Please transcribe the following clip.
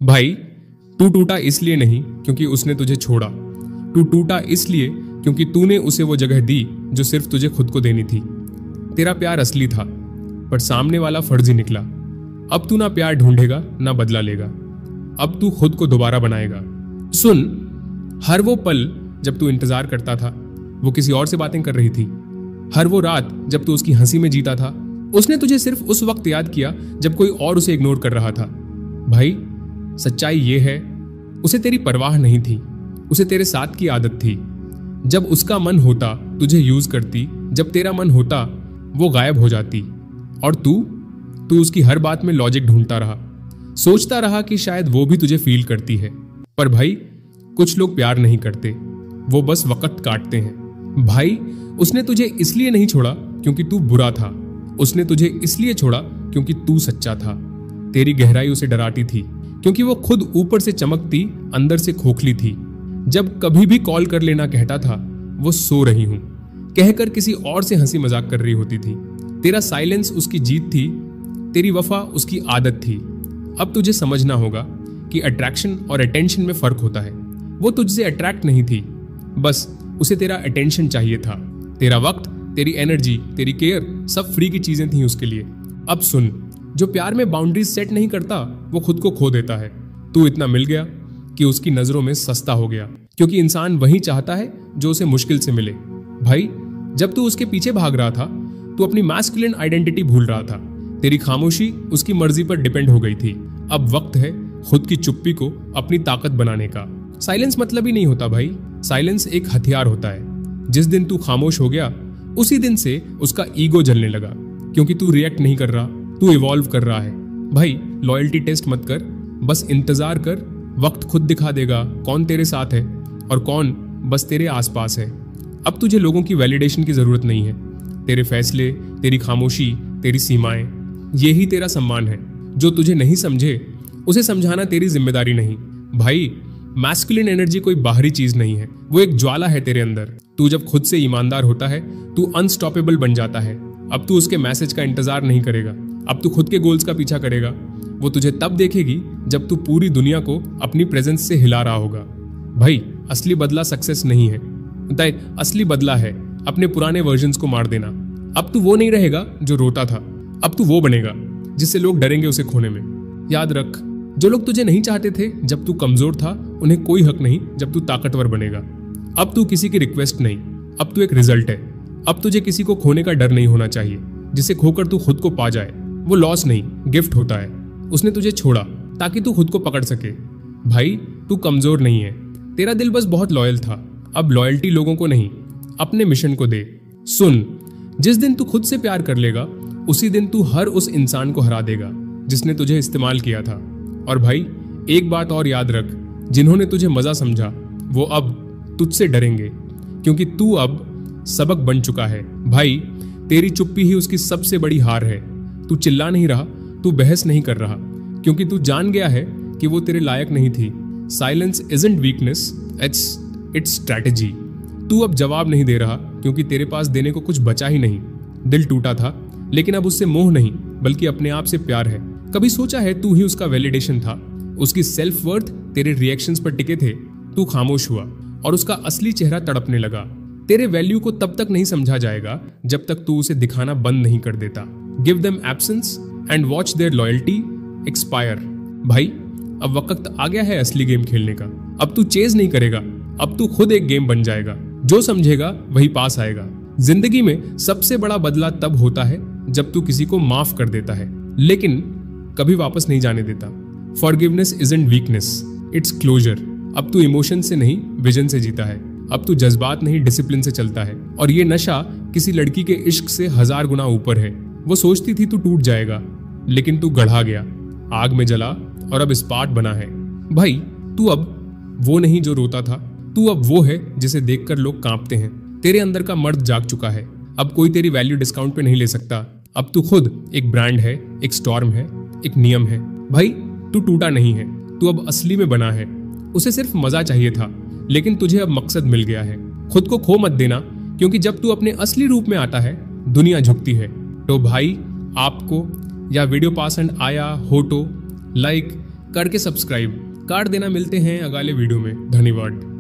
भाई, तू टूटा इसलिए नहीं क्योंकि उसने तुझे छोड़ा। तू टूटा इसलिए क्योंकि तूने उसे वो जगह दी जो सिर्फ तुझे खुद को देनी थी। तेरा प्यार असली था, पर सामने वाला फर्जी निकला। अब तू ना प्यार ढूंढेगा ना बदला लेगा। अब तू खुद को दोबारा बनाएगा। सुन, हर वो पल जब तू इंतजार करता था, वो किसी और से बातें कर रही थी। हर वो रात जब तू उसकी हंसी में जीता था, उसने तुझे सिर्फ उस वक्त याद किया जब कोई और उसे इग्नोर कर रहा था। भाई, सच्चाई ये है, उसे तेरी परवाह नहीं थी, उसे तेरे साथ की आदत थी। जब उसका मन होता तुझे यूज करती, जब तेरा मन होता वो गायब हो जाती। और तू उसकी हर बात में लॉजिक ढूंढता रहा, सोचता रहा कि शायद वो भी तुझे फील करती है। पर भाई, कुछ लोग प्यार नहीं करते, वो बस वक्त काटते हैं। भाई, उसने तुझे इसलिए नहीं छोड़ा क्योंकि तू बुरा था, उसने तुझे इसलिए छोड़ा क्योंकि तू सच्चा था। तेरी गहराई उसे डराती थी क्योंकि वो खुद ऊपर से चमकती, अंदर से खोखली थी। जब कभी भी कॉल कर लेना कहता था, वो सो रही हूं कहकर किसी और से हंसी मजाक कर रही होती थी। तेरा साइलेंस उसकी जीत थी, तेरी वफा उसकी आदत थी। अब तुझे समझना होगा कि अट्रैक्शन और अटेंशन में फर्क होता है। वो तुझसे अट्रैक्ट नहीं थी, बस उसे तेरा अटेंशन चाहिए था। तेरा वक्त, तेरी एनर्जी, तेरी केयर, सब फ्री की चीजें थी उसके लिए। अब सुन, जो प्यार में बाउंड्रीज सेट नहीं करता वो खुद को खो देता है। तू इतना मिल गया कि उसकी नजरों में सस्ता हो गया, क्योंकि इंसान वही चाहता है जो उसे मुश्किल से मिले। भाई, जब तू उसके पीछे भाग रहा था, तू अपनी मैस्कुलिन आइडेंटिटी भूल रहा था। तेरी खामोशी उसकी मर्जी पर डिपेंड हो गई थी। अब वक्त है खुद की चुप्पी को अपनी ताकत बनाने का। साइलेंस मतलब ही नहीं होता भाई, साइलेंस एक हथियार होता है। जिस दिन तू खामोश हो गया, उसी दिन से उसका ईगो जलने लगा, क्योंकि तू रिएक्ट नहीं कर रहा, तू इवॉल्व कर रहा है। भाई, लॉयल्टी टेस्ट मत कर, बस इंतजार कर। वक्त खुद दिखा देगा कौन तेरे साथ है और कौन बस तेरे आसपास है। अब तुझे लोगों की वैलिडेशन की जरूरत नहीं है। तेरे फैसले, तेरी खामोशी, तेरी सीमाएं, यही तेरा सम्मान है। जो तुझे नहीं समझे उसे समझाना तेरी जिम्मेदारी नहीं। भाई, मैस्कुलिन एनर्जी कोई बाहरी चीज नहीं है, वो एक ज्वाला है तेरे अंदर। तू जब खुद से ईमानदार होता है, तू अनस्टॉपेबल बन जाता है। अब तू उसके मैसेज का इंतजार नहीं करेगा, अब तू खुद के गोल्स का पीछा करेगा। वो तुझे तब देखेगी जब तू पूरी दुनिया को अपनी प्रेजेंस से हिला रहा होगा। भाई, असली बदला सक्सेस नहीं है, असली बदला है अपने पुराने वर्जन्स को मार देना। अब तू वो नहीं रहेगा जो रोता था, अब तू वो बनेगा जिससे लोग डरेंगे उसे खोने में। याद रख, जो लोग तुझे नहीं चाहते थे जब तू कमजोर था, उन्हें कोई हक नहीं जब तू ताकतवर बनेगा। अब तू किसी की रिक्वेस्ट नहीं, अब तू एक रिजल्ट है। अब तुझे किसी को खोने का डर नहीं होना चाहिए, जिसे खोकर तू खुद को पा जाए। वो लॉस नहीं, गिफ्ट होता है। उसने तुझे छोड़ा ताकि तू खुद को पकड़ सके। भाई, तू कमजोर नहीं है, तेरा दिल बस बहुत लॉयल था। अब लॉयल्टी लोगों को नहीं, अपने मिशन को दे। सुन, जिस दिन तू खुद से प्यार कर लेगा, उसी दिन तू हर उस इंसान को हरा देगा जिसने तुझे इस्तेमाल किया था। और भाई, एक बात और याद रख, जिन्होंने तुझे मजा समझा वो अब तुझसे डरेंगे, क्योंकि तू अब सबक बन चुका है। भाई, तेरी चुप्पी ही उसकी सबसे बड़ी हार है। तू चिल्ला नहीं रहा, तू बहस नहीं कर रहा, क्योंकि तू जान गया है कि वो तेरे लायक नहीं थी। Silence isn't weakness, it's strategy. तू अब जवाब नहीं दे रहा क्योंकि तेरे पास देने को कुछ बचा ही नहीं। दिल टूटा था, लेकिन अब उससे मोह नहीं बल्कि अपने आप से प्यार है। कभी सोचा है तू ही उसका वैलिडेशन था? उसकी सेल्फ वर्थ तेरे रिएक्शंस पर टिके थे। तू खामोश हुआ और उसका असली चेहरा तड़पने लगा। तेरे वैल्यू को तब तक नहीं समझा जाएगा जब तक तू उसे दिखाना बंद नहीं कर देता। Give them absence and watch their loyalty expire. भाई, अब वक्त आ गया है असली गेम खेलने का। अब तू चेज नहीं करेगा, अब तू खुद एक गेम बन जाएगा। जो समझेगा वही पास आएगा। जिंदगी में सबसे बड़ा बदला तब होता है जब तू किसी को माफ कर देता है, लेकिन कभी वापस नहीं जाने देता। Forgiveness isn't weakness, it's closure. अब तू इमोशन से नहीं, विजन से जीता है। अब तू जज्बात नहीं, डिसिप्लिन से चलता है। और ये नशा किसी लड़की के इश्क से 1000 गुना ऊपर है। वो सोचती थी तू टूट जाएगा, लेकिन तू गढ़ा गया, आग में जला और अब इस्पात बना है। भाई, तू अब वो नहीं जो रोता था, तू अब वो है जिसे देखकर लोग कांपते हैं। तेरे अंदर का मर्द जाग चुका है। अब कोई तेरी वैल्यू डिस्काउंट पे नहीं ले सकता। अब तू खुद एक ब्रांड है, एक स्टॉर्म है, एक नियम है। भाई, तू टूटा नहीं है, तू अब असली में बना है। उसे सिर्फ मजा चाहिए था, लेकिन तुझे अब मकसद मिल गया है। खुद को खो मत देना, क्योंकि जब तू अपने असली रूप में आता है, दुनिया झुकती है। तो भाई, आपको या वीडियो पसंद आया हो तो लाइक, करके सब्सक्राइब कर देना। मिलते हैं अगले वीडियो में। धन्यवाद।